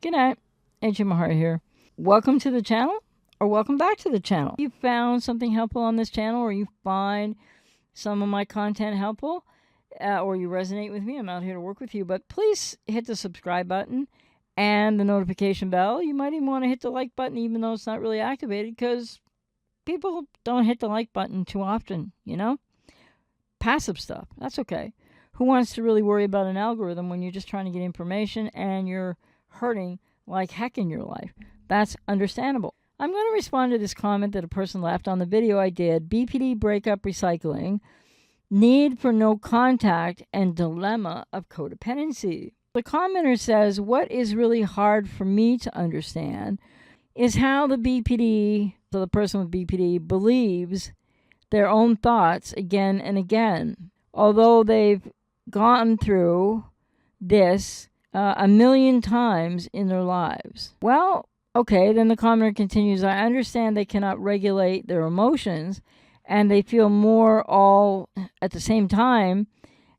Good night. Ajmahari here. Welcome to the channel, or welcome back to the channel. If you found something helpful on this channel, or you find some of my content helpful, or you resonate with me, I'm out here to work with you. But please hit the subscribe button and the notification bell. You might even want to hit the like button, even though it's not really activated, because people don't hit the like button too often, you know? Passive stuff, that's okay. Who wants to really worry about an algorithm when you're just trying to get information and you're hurting like heck in your life? That's understandable. I'm going to respond to this comment that a person left on the video I did, BPD breakup recycling, need for no contact, and dilemma of codependency. The commenter says, what is really hard for me to understand is how the BPD, so the person with BPD, believes their own thoughts again and again, although they've gone through this a million times in their lives. Well, okay, then the commenter continues, I understand they cannot regulate their emotions and they feel more all at the same time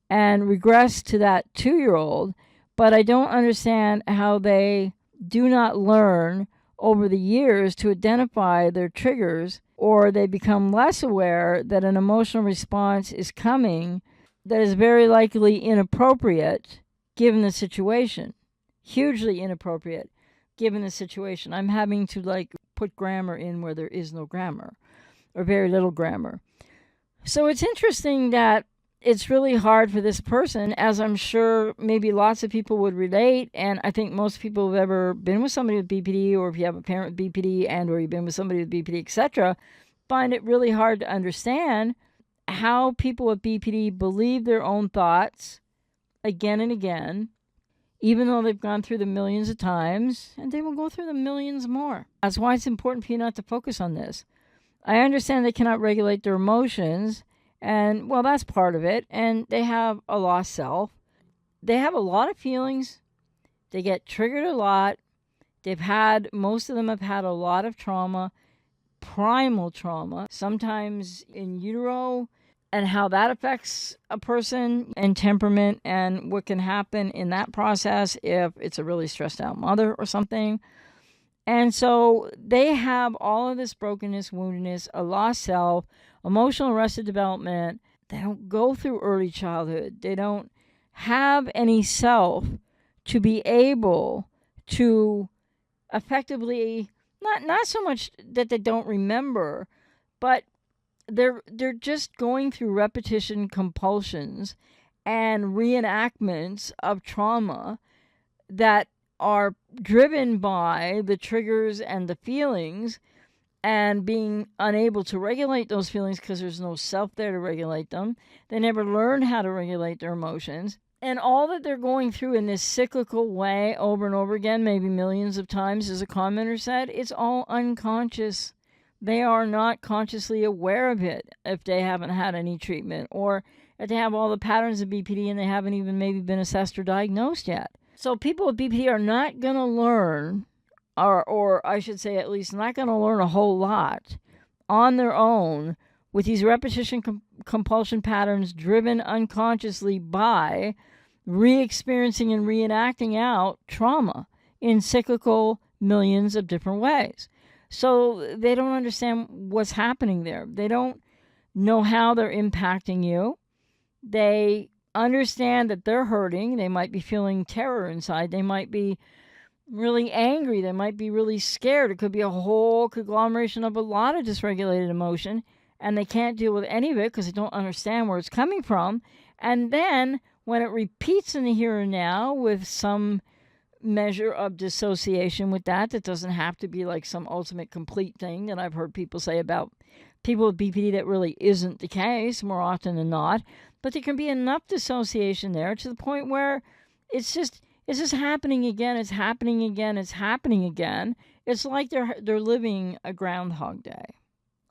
and regress to that 2-year-old, but I don't understand how they do not learn over the years to identify their triggers, or they become less aware that an emotional response is coming that is very likely inappropriate given the situation. Hugely inappropriate given the situation. I'm having to put grammar in where there is no grammar, or very little grammar. So it's interesting that it's really hard for this person, as I'm sure maybe lots of people would relate, and I think most people who've ever been with somebody with BPD, or if you have a parent with BPD and or you've been with somebody with BPD, etc., find it really hard to understand how people with BPD believe their own thoughts again and again, even though they've gone through the millions of times, and they will go through the millions more. That's why it's important for you not to focus on this. I understand they cannot regulate their emotions, and, well, that's part of it, and they have a lost self. They have a lot of feelings. They get triggered a lot. Most of them have had a lot of trauma, primal trauma, sometimes in utero, and how that affects a person and temperament and what can happen in that process if it's a really stressed out mother or something. And so they have all of this brokenness, woundedness, a lost self, emotional arrested development. They don't go through early childhood. They don't have any self to be able to effectively, not so much that they don't remember, but they're just going through repetition compulsions and reenactments of trauma that are driven by the triggers and the feelings, and being unable to regulate those feelings because there's no self there to regulate them. They never learned how to regulate their emotions. And all that they're going through in this cyclical way over and over again, maybe millions of times, as a commenter said, it's all unconscious. They are not consciously aware of it if they haven't had any treatment, or if they have all the patterns of BPD and they haven't even maybe been assessed or diagnosed yet. So people with BPD are not going to learn, or I should say at least not going to learn a whole lot on their own with these repetition compulsion patterns driven unconsciously by re-experiencing and reenacting out trauma in cyclical millions of different ways. So they don't understand what's happening there. They don't know how they're impacting you. They understand that they're hurting. They might be feeling terror inside. They might be really angry. They might be really scared. It could be a whole conglomeration of a lot of dysregulated emotion, and they can't deal with any of it because they don't understand where it's coming from. And then when it repeats in the here and now with some measure of dissociation with that doesn't have to be like some ultimate complete thing that I've heard people say about people with BPD that really isn't the case more often than not. But there can be enough dissociation there to the point where it's just happening again. It's happening again. It's happening again. It's like they're living a Groundhog Day,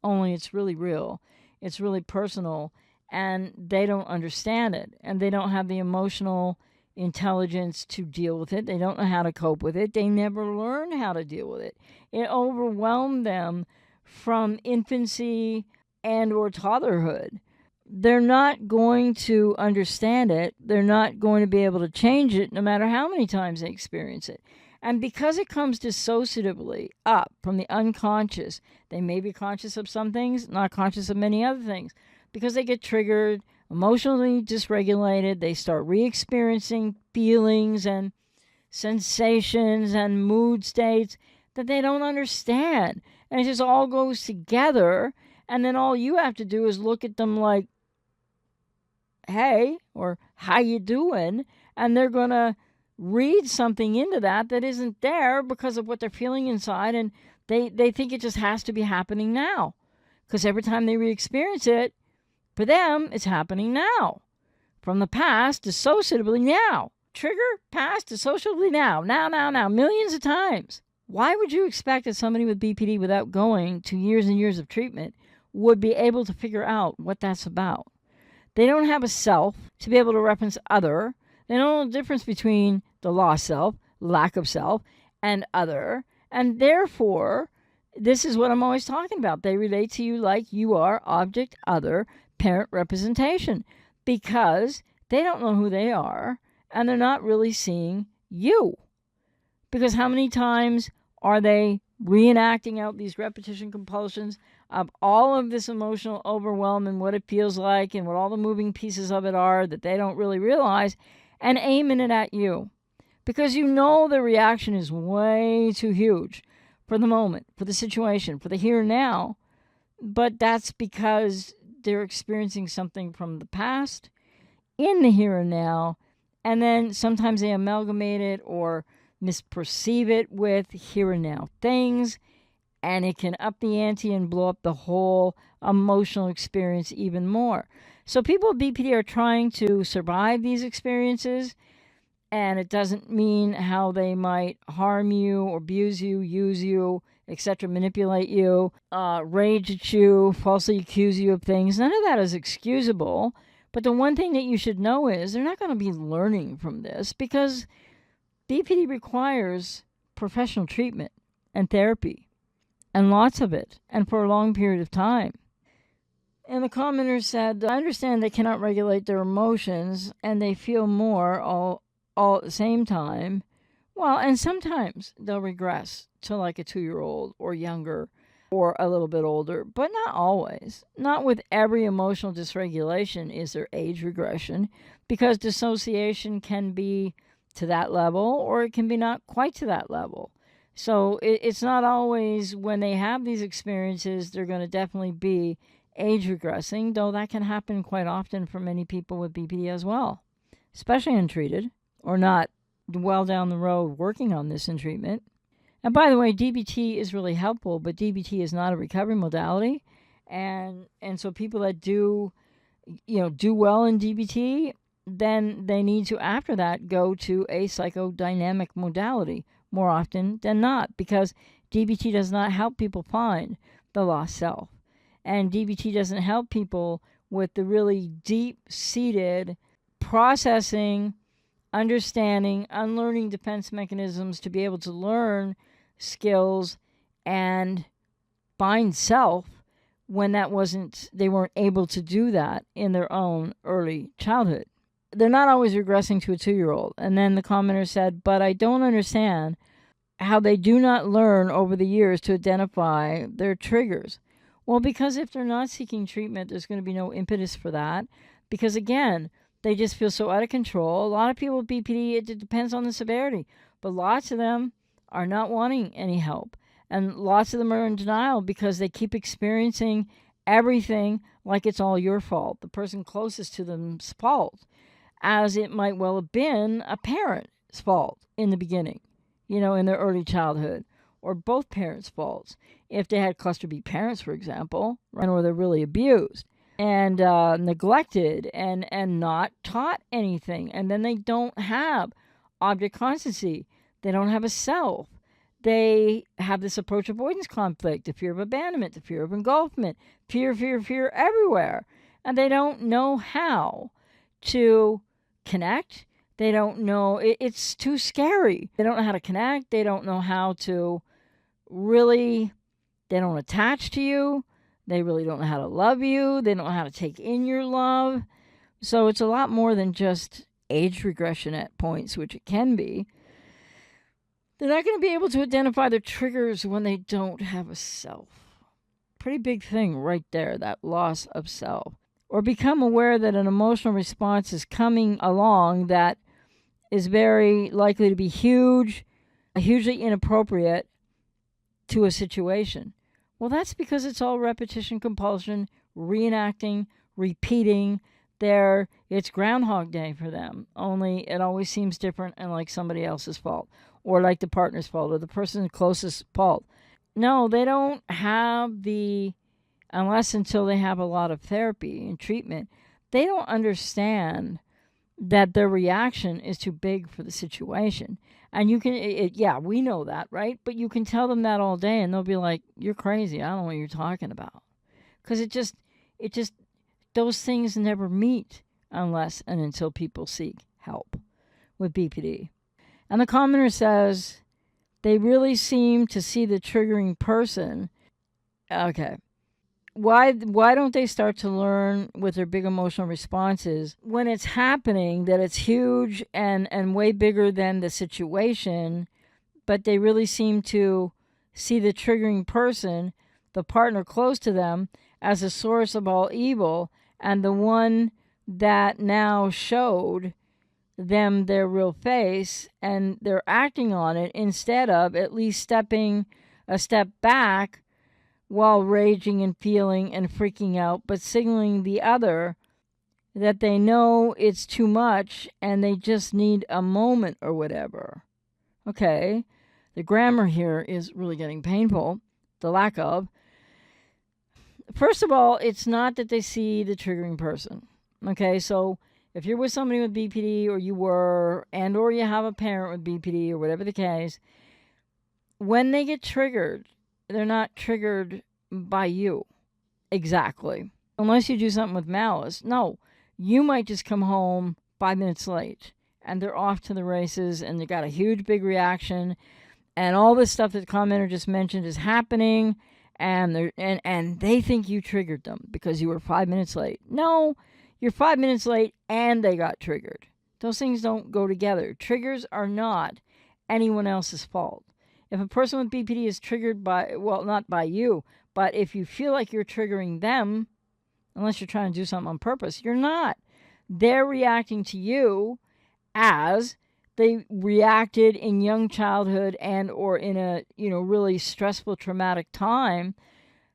only it's really real. It's really personal, and they don't understand it, and they don't have the emotional intelligence to deal with it. They don't know how to cope with it. They never learn how to deal with it. It overwhelmed them from infancy and or toddlerhood. They're not going to understand it. They're not going to be able to change it no matter how many times they experience it. And because it comes dissociatively up from the unconscious, they may be conscious of some things, not conscious of many other things. Because they get triggered, emotionally dysregulated, they start re-experiencing feelings and sensations and mood states that they don't understand. And it just all goes together. And then all you have to do is look at them like, hey, or how you doing? And they're going to read something into that isn't there because of what they're feeling inside. And they think it just has to be happening now. Because every time they re-experience it, for them, it's happening now. From the past, dissociatively now. Trigger, past, dissociatively now. Now. Millions of times. Why would you expect that somebody with BPD, without going to years and years of treatment, would be able to figure out what that's about? They don't have a self to be able to reference other. They don't know the difference between the lost self, lack of self, and other. And therefore, this is what I'm always talking about. They relate to you like you are object, other, parent representation, because they don't know who they are and they're not really seeing you. Because how many times are they reenacting out these repetition compulsions of all of this emotional overwhelm and what it feels like and what all the moving pieces of it are that they don't really realize, and aiming it at you? Because you know the reaction is way too huge for the moment, for the situation, for the here and now. But that's because they're experiencing something from the past in the here and now, and then sometimes they amalgamate it or misperceive it with here and now things, and it can up the ante and blow up the whole emotional experience even more. So people with BPD are trying to survive these experiences, and it doesn't mean how they might harm you or abuse you, use you, etc., manipulate you, rage at you, falsely accuse you of things. None of that is excusable. But the one thing that you should know is they're not going to be learning from this, because BPD requires professional treatment and therapy, and lots of it, and for a long period of time. And the commenter said, I understand they cannot regulate their emotions and they feel more all at the same time. Well, and sometimes they'll regress to like a 2-year-old or younger or a little bit older, but not always. Not with every emotional dysregulation is there age regression, because dissociation can be to that level or it can be not quite to that level. So it's not always when they have these experiences they're going to definitely be age regressing, though that can happen quite often for many people with BPD as well, especially untreated or not well down the road working on this in treatment. And by the way, DBT is really helpful, but DBT is not a recovery modality. And so people that do well in DBT, then they need to, after that, go to a psychodynamic modality more often than not, because DBT does not help people find the lost self. And DBT doesn't help people with the really deep-seated processing, understanding, unlearning defense mechanisms to be able to learn skills and find self when they weren't able to do that in their own early childhood. They're not always regressing to a 2-year-old. And then the commenter said, but I don't understand how they do not learn over the years to identify their triggers. Well, because if they're not seeking treatment, there's going to be no impetus for that. Because again, they just feel so out of control. A lot of people with BPD, it depends on the severity. But lots of them are not wanting any help. And lots of them are in denial because they keep experiencing everything like it's all your fault, the person closest to them's fault, as it might well have been a parent's fault in the beginning, in their early childhood, or both parents' faults. If they had cluster B parents, for example, right, or they're really abused and neglected and not taught anything, and then they don't have object constancy. They don't have a self. They have this approach avoidance conflict, the fear of abandonment, the fear of engulfment, fear everywhere. And they don't know how to connect. They don't know, it's too scary. They don't know how to connect. They don't know how to really, they don't attach to you. They really don't know how to love you. They don't know how to take in your love. So it's a lot more than just age regression at points, which it can be. They're not going to be able to identify their triggers when they don't have a self. Pretty big thing right there, that loss of self. Or become aware that an emotional response is coming along that is very likely to be hugely inappropriate to a situation. Well, that's because it's all repetition, compulsion, reenacting, repeating. It's Groundhog Day for them, only it always seems different and like somebody else's fault, or like the partner's fault, or the person's closest fault. No, they don't have unless until they have a lot of therapy and treatment, they don't understand that their reaction is too big for the situation. And you can, we know that, right? But you can tell them that all day and they'll be like, you're crazy. I don't know what you're talking about. Because those things never meet unless and until people seek help with BPD. And the commenter says, they really seem to see the triggering person. Okay. Why don't they start to learn with their big emotional responses when it's happening that it's huge and way bigger than the situation, but they really seem to see the triggering person, the partner close to them, as a source of all evil and the one that now showed them their real face, and they're acting on it instead of at least stepping a step back while raging and feeling and freaking out, but signaling the other that they know it's too much and they just need a moment or whatever. Okay, the grammar here is really getting painful, the lack of. First of all, it's not that they see the triggering person. Okay, so if you're with somebody with BPD, or you were, and or you have a parent with BPD, or whatever the case, when they get triggered, they're not triggered by you. Exactly. Unless you do something with malice. No, you might just come home 5 minutes late and they're off to the races and they got a huge big reaction and all this stuff that the commenter just mentioned is happening and they think you triggered them because you were 5 minutes late. No, you're 5 minutes late and they got triggered. Those things don't go together. Triggers are not anyone else's fault. If a person with BPD is triggered not by you, but if you feel like you're triggering them, unless you're trying to do something on purpose, you're not. They're reacting to you as they reacted in young childhood and or in a really stressful, traumatic time,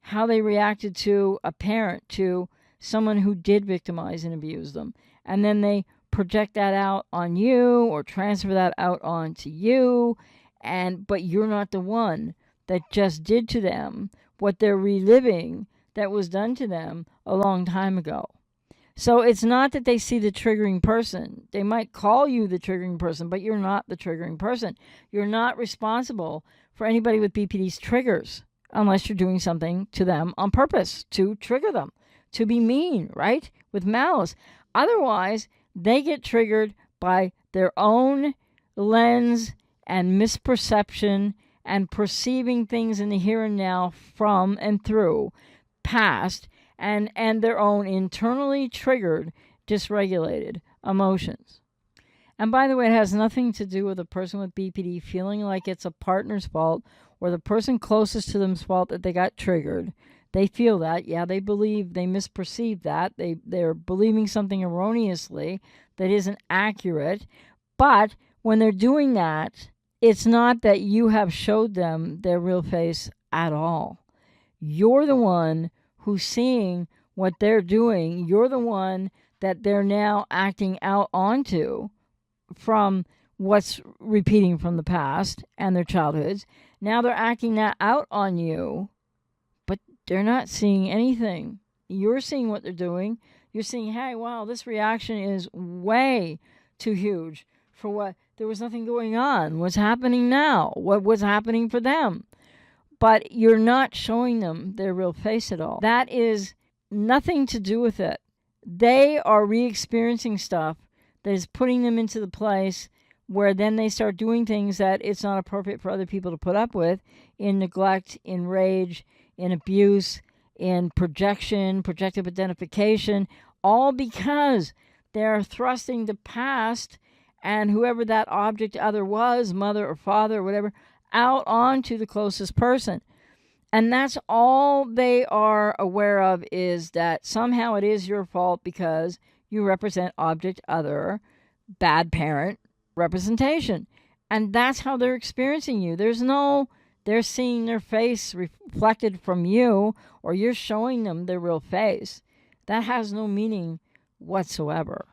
how they reacted to a parent, to someone who did victimize and abuse them. And then they project that out on you or transfer that out onto you. But you're not the one that just did to them what they're reliving that was done to them a long time ago. So it's not that they see the triggering person. They might call you the triggering person, but you're not the triggering person. You're not responsible for anybody with BPD's triggers unless you're doing something to them on purpose to trigger them, to be mean, right? With malice. Otherwise, they get triggered by their own lens and misperception and perceiving things in the here and now from and through past and their own internally triggered, dysregulated emotions. And by the way, it has nothing to do with a person with BPD feeling like it's a partner's fault or the person closest to them's fault that they got triggered. They feel that, they believe, they misperceive that. They're believing something erroneously that isn't accurate. But when they're doing that, it's not that you have showed them their real face at all. You're the one who's seeing what they're doing. You're the one that they're now acting out onto from what's repeating from the past and their childhoods. Now they're acting that out on you, but they're not seeing anything. You're seeing what they're doing. You're seeing, hey, wow, this reaction is way too huge for what. There was nothing going on. What's happening now? What was happening for them? But you're not showing them their real face at all. That is nothing to do with it. They are re-experiencing stuff that is putting them into the place where then they start doing things that it's not appropriate for other people to put up with, in neglect, in rage, in abuse, in projection, projective identification, all because they're thrusting the past and whoever that object other was, mother or father or whatever, out onto the closest person. And that's all they are aware of, is that somehow it is your fault because you represent object other, bad parent representation. And that's how they're experiencing you. They're seeing their face reflected from you, or you're showing them their real face. That has no meaning whatsoever.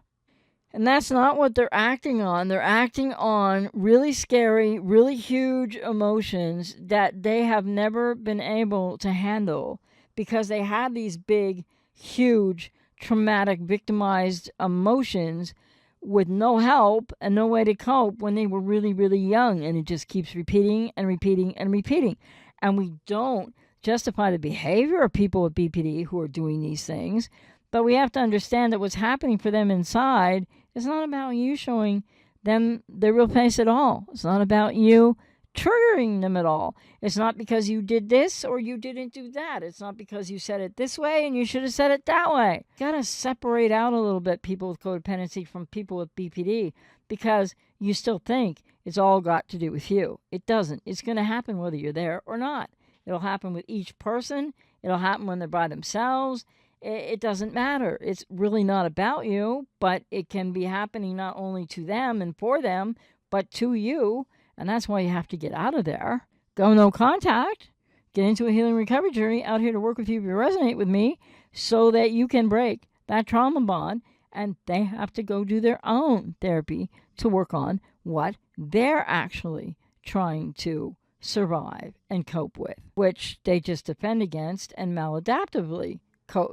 And that's not what they're acting on. They're acting on really scary, really huge emotions that they have never been able to handle because they had these big, huge, traumatic, victimized emotions with no help and no way to cope when they were really, really young. And it just keeps repeating and repeating and repeating. And we don't justify the behavior of people with BPD who are doing these things, but we have to understand that what's happening for them inside is not about you showing them their real face at all. It's not about you triggering them at all. It's not because you did this or you didn't do that. It's not because you said it this way and you should have said it that way. You gotta separate out a little bit people with codependency from people with BPD, because you still think it's all got to do with you. It doesn't. It's going to happen whether you're there or not. It'll happen with each person. It'll happen when they're by themselves. It doesn't matter. It's really not about you, but it can be happening not only to them and for them, but to you. And that's why you have to get out of there. Go no contact. Get into a healing recovery journey. Out here to work with you if you resonate with me, so that you can break that trauma bond. And they have to go do their own therapy to work on what they're actually trying to survive and cope with, which they just defend against and maladaptively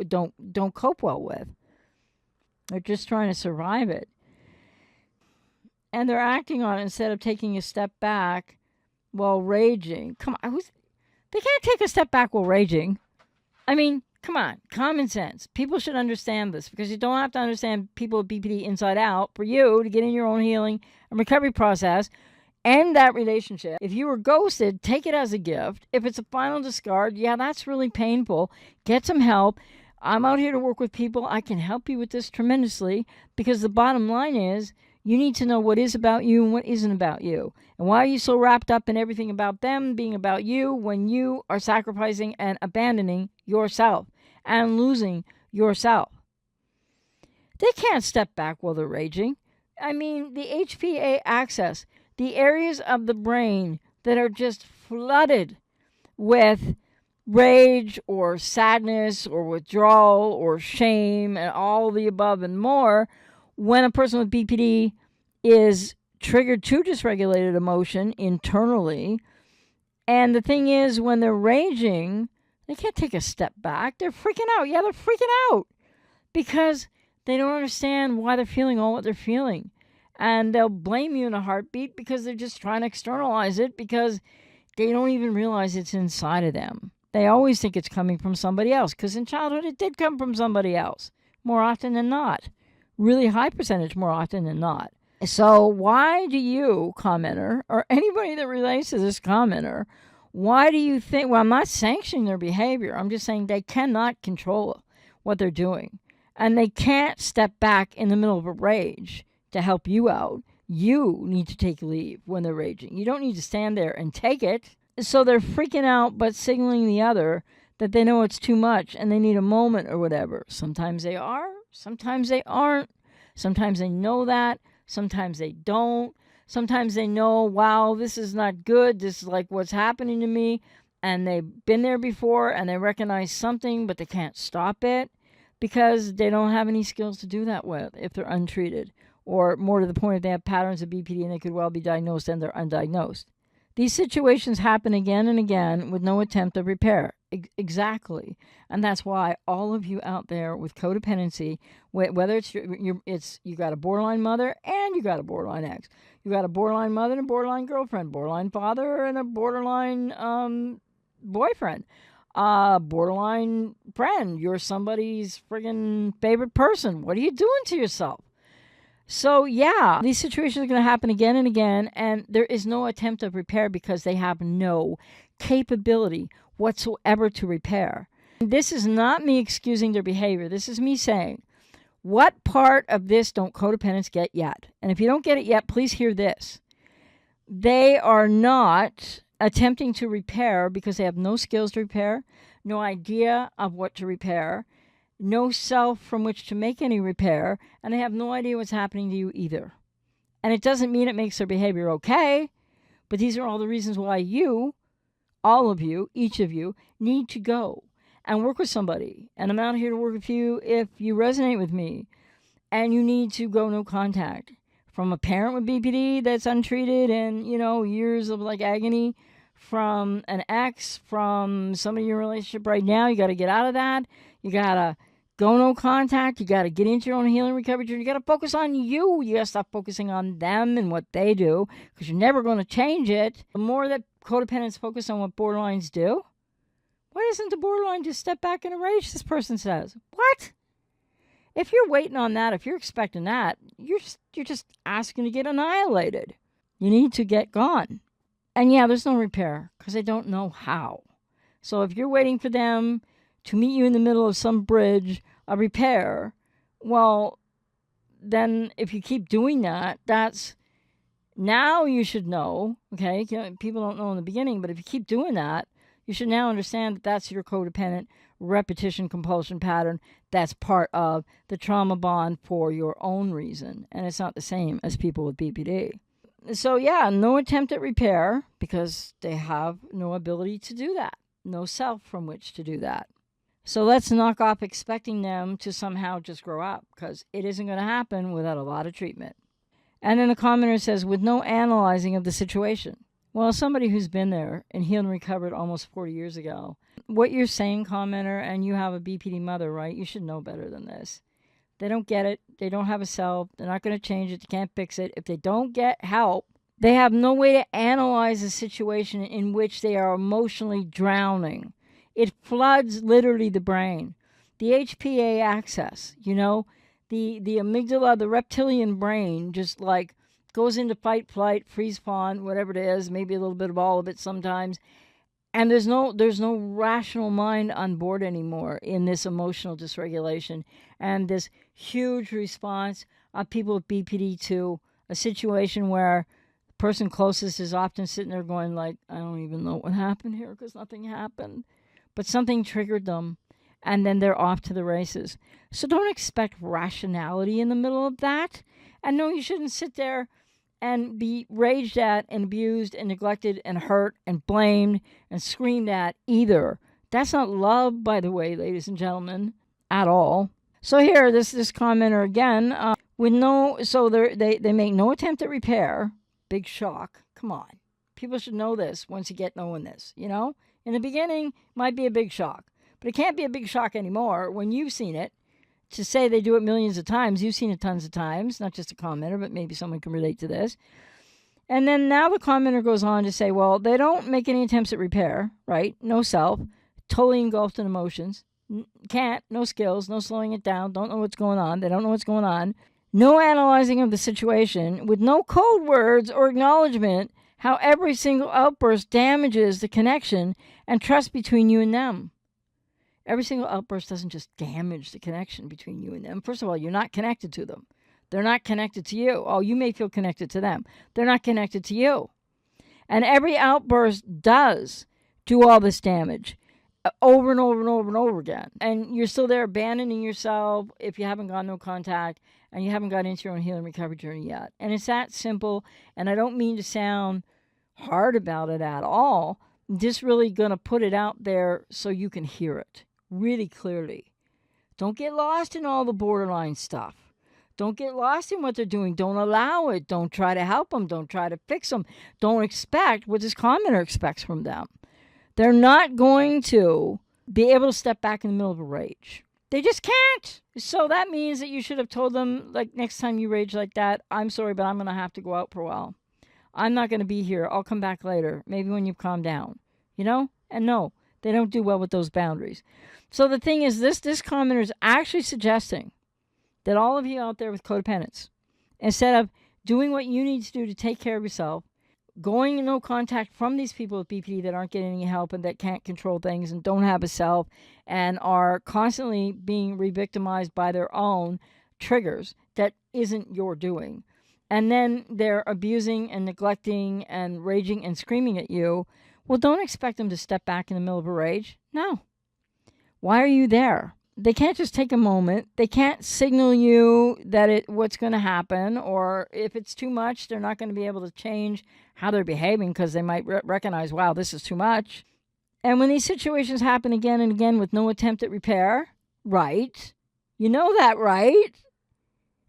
don't cope well with. They're just trying to survive it. And they're acting on it instead of taking a step back while raging. Come on, they can't take a step back while raging. I mean, come on, common sense. People should understand this, because you don't have to understand people with BPD inside out for you to get in your own healing and recovery process. End that relationship. If you were ghosted, take it as a gift. If it's a final discard, yeah, that's really painful. Get some help. I'm out here to work with people. I can help you with this tremendously, because the bottom line is you need to know what is about you and what isn't about you. And why are you so wrapped up in everything about them being about you when you are sacrificing and abandoning yourself and losing yourself? They can't step back while they're raging. I mean, the HPA axis, the areas of the brain that are just flooded with rage or sadness or withdrawal or shame and all the above and more, when a person with BPD is triggered to dysregulated emotion internally. And the thing is, when they're raging, they can't take a step back. They're freaking out. Yeah, they're freaking out because they don't understand why they're feeling all what they're feeling. And they'll blame you in a heartbeat because they're just trying to externalize it, because they don't even realize it's inside of them. They always think it's coming from somebody else, because in childhood it did come from somebody else, more often than not. Really high percentage more often than not. So why do you, commenter, or anybody that relates to this commenter, why do you think, well, I'm not sanctioning their behavior. I'm just saying they cannot control what they're doing. And they can't step back in the middle of a rage to help you out. You need to take leave when they're raging. You don't need to stand there and take it. So they're freaking out, but signaling the other that they know it's too much and they need a moment or whatever. Sometimes they are, sometimes they aren't. Sometimes they know that, sometimes they don't. Sometimes they know, wow, this is not good. This is like what's happening to me. And they've been there before and they recognize something, but they can't stop it because they don't have any skills to do that with if they're untreated. Or more to the point, if they have patterns of BPD and they could well be diagnosed and they're undiagnosed. These situations happen again and again with no attempt of repair. Exactly. And that's why all of you out there with codependency, whether it's you got a borderline mother and you got a borderline ex, you got a borderline mother and a borderline girlfriend, borderline father and a borderline boyfriend, borderline friend, you're somebody's friggin' favorite person. What are you doing to yourself? So yeah, these situations are going to happen again and again, and there is no attempt of repair because they have no capability whatsoever to repair. This is not me excusing their behavior. This is me saying, What part of this don't codependents get yet? And if you don't get it yet, please hear this. They are not attempting to repair because they have no skills to repair, no idea of what to repair, no self from which to make any repair, and they have no idea what's happening to you either. And it doesn't mean it makes their behavior okay, but these are all the reasons why you, all of you, each of you, need to go and work with somebody. And I'm out here to work with you if you resonate with me. And you need to go no contact. From a parent with BPD that's untreated and, years of agony, from an ex, from somebody in your relationship right now, you got to get out of that. You got to go no contact. You got to get into your own healing recovery journey. You got to focus on you. You got to stop focusing on them and what they do, because you're never going to change it. The more that codependents focus on what borderlines do, why doesn't the borderline just step back and erase, this person says? What? If you're waiting on that, if you're expecting that, you're just asking to get annihilated. You need to get gone. And yeah, there's no repair because they don't know how. So if you're waiting for them to meet you in the middle of some bridge, a repair, well, then if you keep doing that, that's now you should know, okay? People don't know in the beginning, but if you keep doing that, you should now understand that that's your codependent repetition compulsion pattern. That's part of the trauma bond for your own reason. And it's not the same as people with BPD. So yeah, no attempt at repair because they have no ability to do that. No self from which to do that. So let's knock off expecting them to somehow just grow up, because it isn't going to happen without a lot of treatment. And then the commenter says, with no analyzing of the situation. Well, somebody who's been there and healed and recovered almost 40 years ago, what you're saying, commenter, and you have a BPD mother, right? You should know better than this. They don't get it. They don't have a self. They're not going to change it. They can't fix it. If they don't get help, they have no way to analyze the situation in which they are emotionally drowning. It floods literally the brain. The HPA axis, the amygdala, the reptilian brain, just goes into fight, flight, freeze, fawn, whatever it is, maybe a little bit of all of it sometimes. And there's no rational mind on board anymore in this emotional dysregulation and this huge response of people with BPD to a situation where the person closest is often sitting there going I don't even know what happened here because nothing happened. But something triggered them, and then they're off to the races. So don't expect rationality in the middle of that. And no, you shouldn't sit there and be raged at and abused and neglected and hurt and blamed and screamed at either. That's not love, by the way, ladies and gentlemen, at all. So here, this commenter again, they make no attempt at repair. Big shock. Come on. People should know this once you get knowing this, In the beginning, it might be a big shock. But it can't be a big shock anymore when you've seen it. To say they do it millions of times, you've seen it tons of times, not just a commenter, but maybe someone can relate to this. And then now the commenter goes on to say, well, they don't make any attempts at repair, right? No self, totally engulfed in emotions, can't, no skills, no slowing it down, don't know what's going on, they don't know what's going on, no analyzing of the situation, with no code words or acknowledgement how every single outburst damages the connection and trust between you and them. Every single outburst doesn't just damage the connection between you and them. First of all, you're not connected to them. They're not connected to you. Oh, you may feel connected to them. They're not connected to you. And every outburst does do all this damage over and over and over and over again. And you're still there abandoning yourself if you haven't got no contact and you haven't got into your own healing recovery journey yet. And it's that simple. And I don't mean to sound hard about it at all. I'm just really going to put it out there so you can hear it really clearly. Don't get lost in all the borderline stuff. Don't get lost in what they're doing. Don't allow it. Don't try to help them. Don't try to fix them. Don't expect what this commenter expects from them. They're not going to be able to step back in the middle of a rage. They just can't. So that means that you should have told them, next time you rage like that, I'm sorry, but I'm going to have to go out for a while. I'm not going to be here. I'll come back later, maybe when you've calmed down. And no, they don't do well with those boundaries. So the thing is, this commenter is actually suggesting that all of you out there with codependence, instead of doing what you need to do to take care of yourself, going in no contact from these people with BPD that aren't getting any help and that can't control things and don't have a self and are constantly being re-victimized by their own triggers that isn't your doing. And then they're abusing and neglecting and raging and screaming at you. Well, don't expect them to step back in the middle of a rage. No. Why are you there? They can't just take a moment. They can't signal you that what's going to happen, or if it's too much, they're not going to be able to change how they're behaving because they might recognize, wow, this is too much. And when these situations happen again and again with no attempt at repair, right? You know that, right?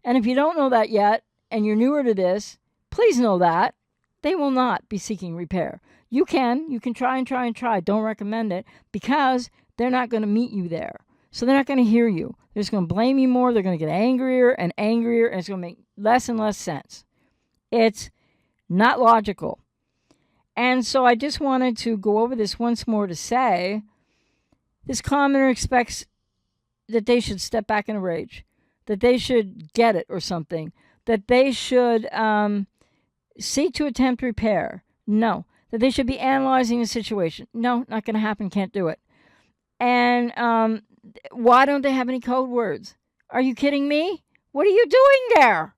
And if you don't know that yet, and you're newer to this, please know that they will not be seeking repair. You can try and try and try. Don't recommend it because they're not going to meet you there. So they're not going to hear you. They're just going to blame you more. They're going to get angrier and angrier, and it's going to make less and less sense. It's not logical. And so I just wanted to go over this once more to say this commenter expects that they should step back in a rage, that they should get it or something, that they should seek to attempt repair. No. That they should be analyzing the situation. No, not going to happen. Can't do it. And why don't they have any code words? Are you kidding me? What are you doing there?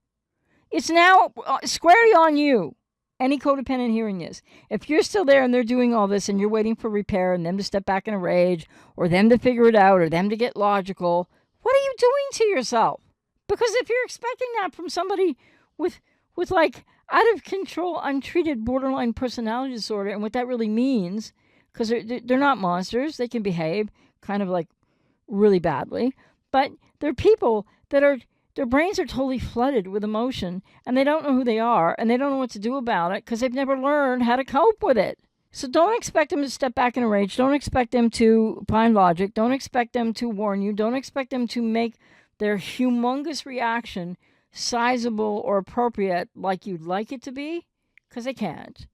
It's now squarely on you. Any codependent hearing this. If you're still there and they're doing all this and you're waiting for repair and them to step back in a rage or them to figure it out or them to get logical, what are you doing to yourself? Because if you're expecting that from somebody with like out of control, untreated borderline personality disorder, and what that really means, because they're not monsters, they can behave kind of like really badly, but they're people that their brains are totally flooded with emotion, and they don't know who they are, and they don't know what to do about it because they've never learned how to cope with it. So don't expect them to step back in a rage. Don't expect them to find logic. Don't expect them to warn you. Don't expect them to make their humongous reaction sizable or appropriate like you'd like it to be, because they can't.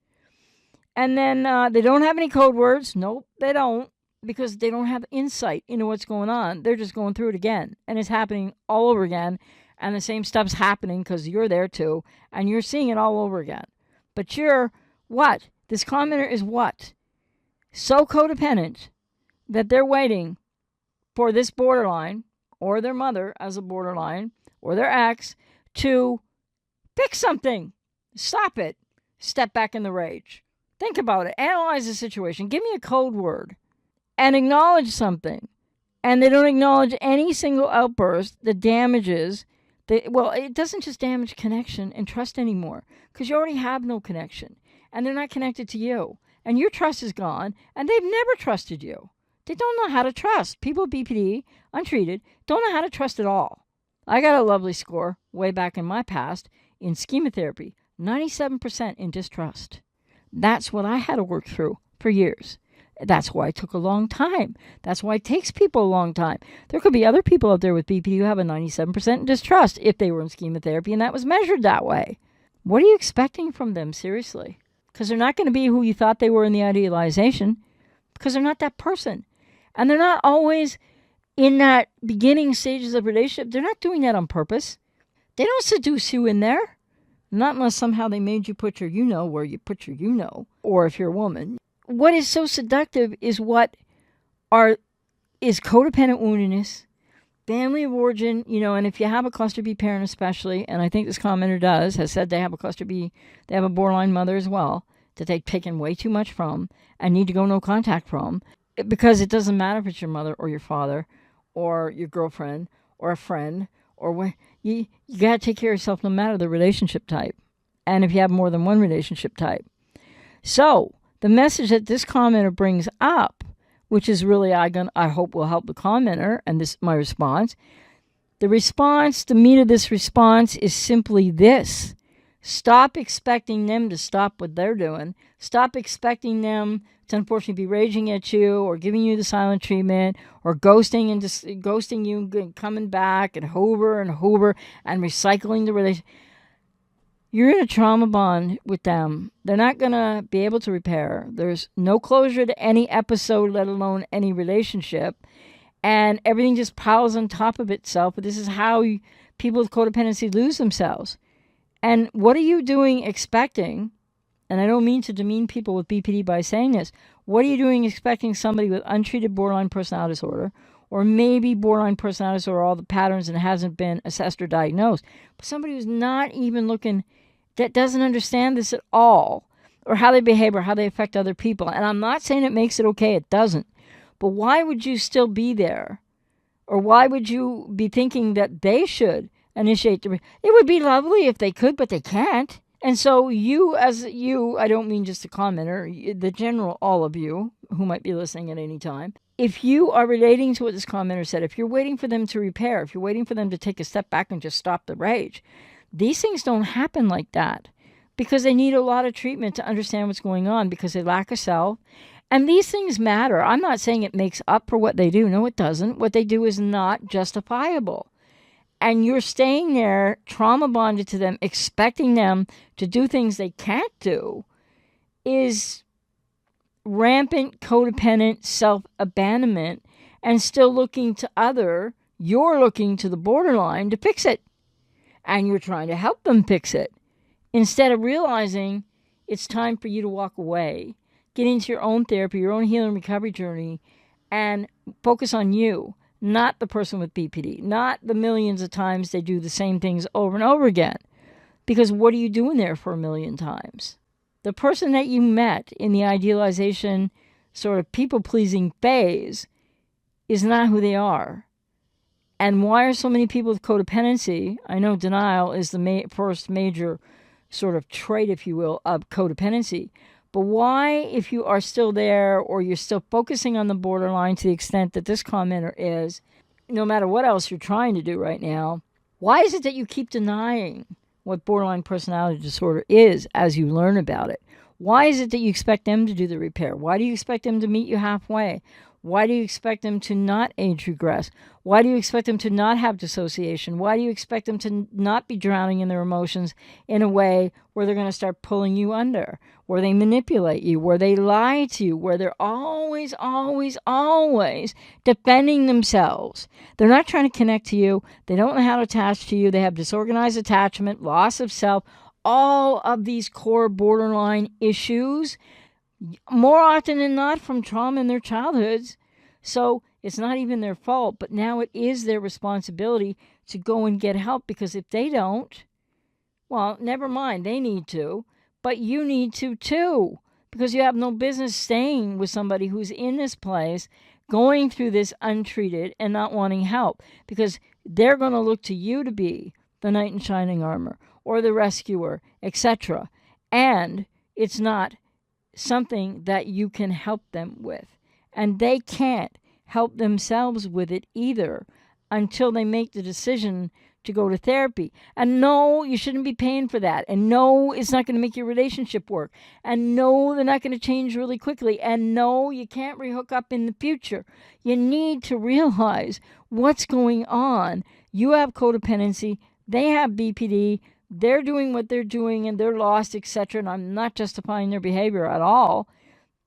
And then they don't have any code words. Nope, they don't, because they don't have insight into what's going on. They're just going through it again, and it's happening all over again, and the same stuff's happening because you're there too, and you're seeing it all over again. But you're what? This commenter is what? So codependent that they're waiting for this borderline, or their mother as a borderline, or their ex, to fix something. Stop it. Step back in the rage. Think about it. Analyze the situation. Give me a code word. And acknowledge something. And they don't acknowledge any single outburst that damages. It doesn't just damage connection and trust anymore, because you already have no connection. And they're not connected to you. And your trust is gone. And they've never trusted you. They don't know how to trust. People with BPD, untreated, don't know how to trust at all. I got a lovely score way back in my past in schema therapy, 97% in distrust. That's what I had to work through for years. That's why it took a long time. That's why it takes people a long time. There could be other people out there with BP who have a 97% distrust if they were in schema therapy, and that was measured that way. What are you expecting from them, seriously? Because they're not going to be who you thought they were in the idealization, because they're not that person. And they're not always in that beginning stages of relationship. They're not doing that on purpose. They don't seduce you in there. Not unless somehow they made you put your you-know where you put your you-know, or if you're a woman. What is so seductive is is codependent woundedness, family of origin, and if you have a cluster B parent especially, and I think this commenter has said they have a cluster B, they have a borderline mother as well, that they've taken way too much from and need to go no contact from, because it doesn't matter if it's your mother or your father or your girlfriend or a friend, or when you got to take care of yourself no matter the relationship type, and if you have more than one relationship type. So the message that this commenter brings up, which is really I hope will help the commenter, and this my response. The meat of this response is simply this: stop expecting them to stop what they're doing. Stop expecting them to unfortunately be raging at you or giving you the silent treatment or ghosting you and coming back and hoover and recycling the relationship. You're in a trauma bond with them. They're not going to be able to repair. There's no closure to any episode, let alone any relationship. And everything just piles on top of itself. But this is how people with codependency lose themselves. And what are you doing expecting? And I don't mean to demean people with BPD by saying this. What are you doing expecting somebody with untreated borderline personality disorder Or maybe borderline personality disorder, all the patterns, and hasn't been assessed or diagnosed. But somebody who's not even looking, that doesn't understand this at all, or how they behave or how they affect other people. And I'm not saying it makes it okay. It doesn't. But why would you still be there? Or why would you be thinking that they should initiate the... It would be lovely if they could, but they can't. And so I don't mean just a commenter, the general, all of you who might be listening at any time, if you are relating to what this commenter said, if you're waiting for them to repair, if you're waiting for them to take a step back and just stop the rage, these things don't happen like that, because they need a lot of treatment to understand what's going on, because they lack a self. And these things matter. I'm not saying it makes up for what they do. No, it doesn't. What they do is not justifiable. And you're staying there, trauma bonded to them, expecting them to do things they can't do, is rampant codependent self-abandonment, and still looking to you're looking to the borderline to fix it. And you're trying to help them fix it, instead of realizing it's time for you to walk away, get into your own therapy, your own healing recovery journey, and focus on you, not the person with BPD, not the millions of times they do the same things over and over again. Because what are you doing there for a million times? The person that you met in the idealization, sort of people-pleasing phase is not who they are. And why are so many people with codependency? I know denial is the first major sort of trait, if you will, of codependency. But why, if you are still there, or you're still focusing on the borderline to the extent that this commenter is, no matter what else you're trying to do right now, why is it that you keep denying what borderline personality disorder is as you learn about it? Why is it that you expect them to do the repair? Why do you expect them to meet you halfway? Why do you expect them to not age regress? Why do you expect them to not have dissociation? Why do you expect them to not be drowning in their emotions in a way where they're going to start pulling you under, where they manipulate you, where they lie to you, where they're always, always, always defending themselves? They're not trying to connect to you. They don't know how to attach to you. They have disorganized attachment, loss of self, all of these core borderline issues, more often than not from trauma in their childhoods. So it's not even their fault, but now it is their responsibility to go and get help, because if they don't, well, never mind, they need to, but you need to too, because you have no business staying with somebody who's in this place, going through this untreated and not wanting help, because they're going to look to you to be the knight in shining armor or the rescuer, etc. And it's not something that you can help them with. And they can't help themselves with it either until they make the decision to go to therapy. And no, you shouldn't be paying for that. And no, it's not going to make your relationship work. And no, they're not going to change really quickly. And no, you can't rehook up in the future. You need to realize what's going on. You have codependency. They have BPD. They're doing what they're doing and they're lost, etc. And I'm not justifying their behavior at all.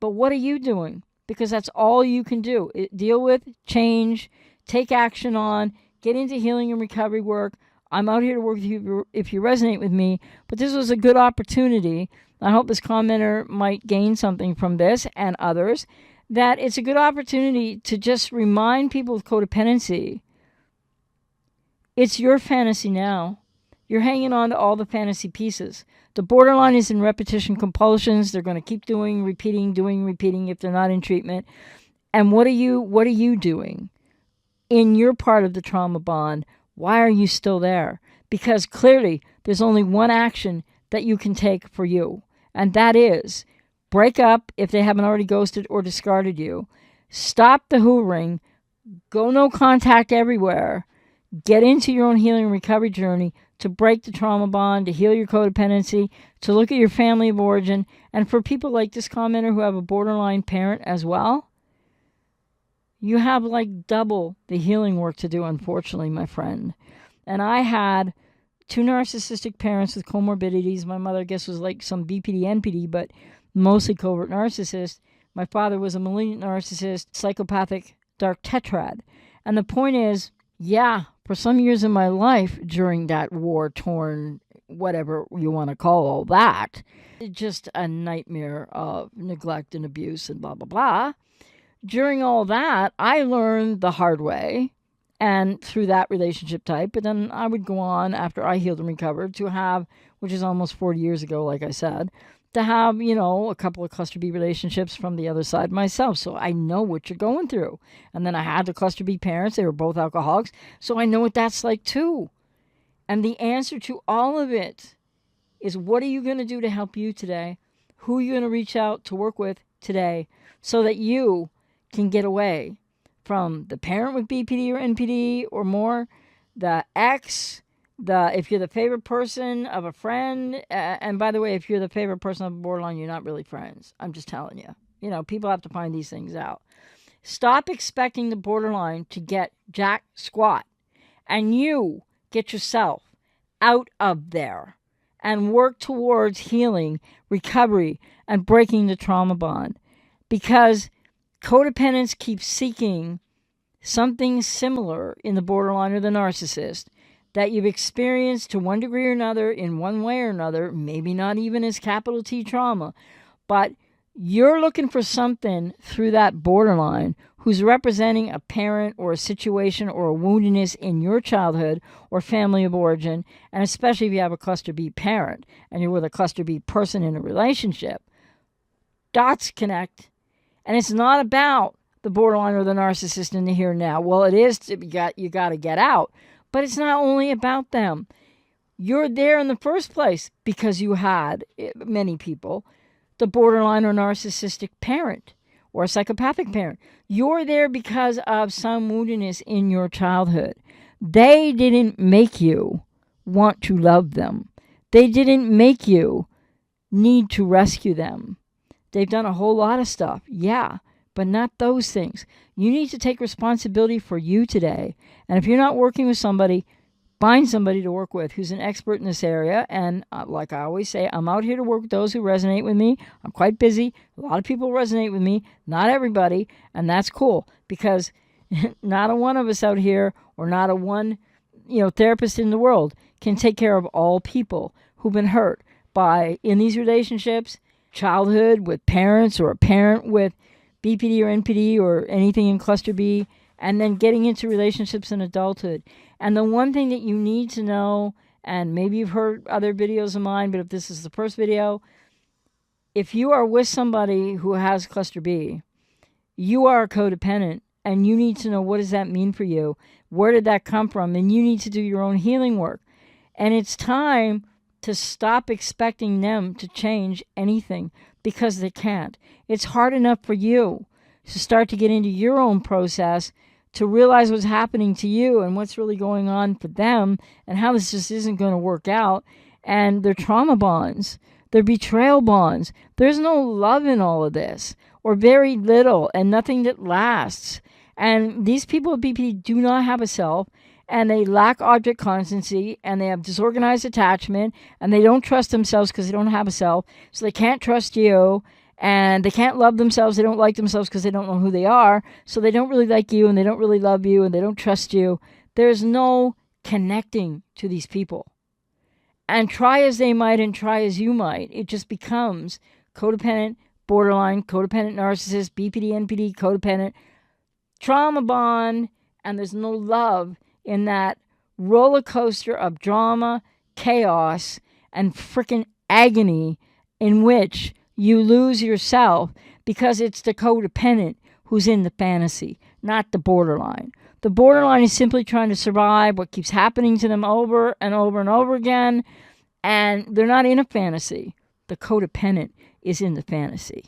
But what are you doing? Because that's all you can do. Deal with, change, take action on, get into healing and recovery work. I'm out here to work with you if you resonate with me. But this was a good opportunity. I hope this commenter might gain something from this and others. That it's a good opportunity to just remind people with codependency, it's your fantasy now. You're hanging on to all the fantasy pieces. The borderline is in repetition compulsions. They're going to keep doing, repeating if they're not in treatment. And what are you doing in your part of the trauma bond? Why are you still there? Because clearly there's only one action that you can take for you. And that is break up if they haven't already ghosted or discarded you. Stop the hoovering. Go no contact everywhere. Get into your own healing and recovery journey to break the trauma bond, to heal your codependency, to look at your family of origin. And for people like this commenter who have a borderline parent as well, you have like double the healing work to do, unfortunately, my friend. And I had 2 narcissistic parents with comorbidities. My mother, I guess, was like some BPD, NPD, but mostly covert narcissist. My father was a malignant narcissist, psychopathic, dark tetrad. And the point is, yeah, for some years in my life during that war-torn, whatever you want to call all that, just a nightmare of neglect and abuse and blah, blah, blah. during all that, I learned the hard way and through that relationship type. But then I would go on after I healed and recovered to have, which is almost 40 years ago, like I said, to have, a couple of cluster B relationships from the other side myself. So I know what you're going through. And then I had the cluster B parents. They were both alcoholics. So I know what that's like too. And the answer to all of it is, what are you going to do to help you today? Who are you going to reach out to work with today so that you can get away from the parent with BPD or NPD or more, the ex, if you're the favorite person of a friend, and by the way, if you're the favorite person of a borderline, you're not really friends. I'm just telling you. People have to find these things out. Stop expecting the borderline to get jack squat, and you get yourself out of there and work towards healing, recovery, and breaking the trauma bond. Because codependents keep seeking something similar in the borderline or the narcissist that you've experienced to one degree or another in one way or another, maybe not even as capital T trauma, but you're looking for something through that borderline who's representing a parent or a situation or a woundedness in your childhood or family of origin, and especially if you have a cluster B parent and you're with a cluster B person in a relationship. Dots connect. And it's not about the borderline or the narcissist in the here and now. Well, it is. You got to get out. But it's not only about them. You're there in the first place because you had, many people, the borderline or narcissistic parent or a psychopathic parent. You're there because of some woundedness in your childhood. They didn't make you want to love them. They didn't make you need to rescue them. They've done a whole lot of stuff, yeah, but not those things. You need to take responsibility for you today. And if you're not working with somebody, find somebody to work with who's an expert in this area. And like I always say, I'm out here to work with those who resonate with me. I'm quite busy. A lot of people resonate with me, not everybody. And that's cool because not a one of us out here or not a one, therapist in the world can take care of all people who've been hurt in these relationships, childhood with parents or a parent with BPD or NPD or anything in cluster B, and then getting into relationships in adulthood. And the one thing that you need to know, and maybe you've heard other videos of mine, but if this is the first video, if you are with somebody who has cluster B, you are a codependent, and you need to know, what does that mean for you? Where did that come from? And you need to do your own healing work. And it's time to stop expecting them to change anything because they can't. It's hard enough for you to start to get into your own process, to realize what's happening to you and what's really going on for them and how this just isn't going to work out. And their trauma bonds, their betrayal bonds. There's no love in all of this, or very little, and nothing that lasts. And these people with BPD do not have a self, and they lack object constancy, and they have disorganized attachment, and they don't trust themselves because they don't have a self, so they can't trust you, and they can't love themselves. They don't like themselves because they don't know who they are, so they don't really like you, and they don't really love you, and they don't trust you. There's no connecting to these people. And try as they might and try as you might, it just becomes codependent, borderline, codependent narcissist, BPD, NPD, codependent, trauma bond, and there's no love in that roller coaster of drama, chaos, and freaking agony in which you lose yourself because it's the codependent who's in the fantasy, not the borderline. The borderline is simply trying to survive what keeps happening to them over and over and over again, and they're not in a fantasy. The codependent is in the fantasy.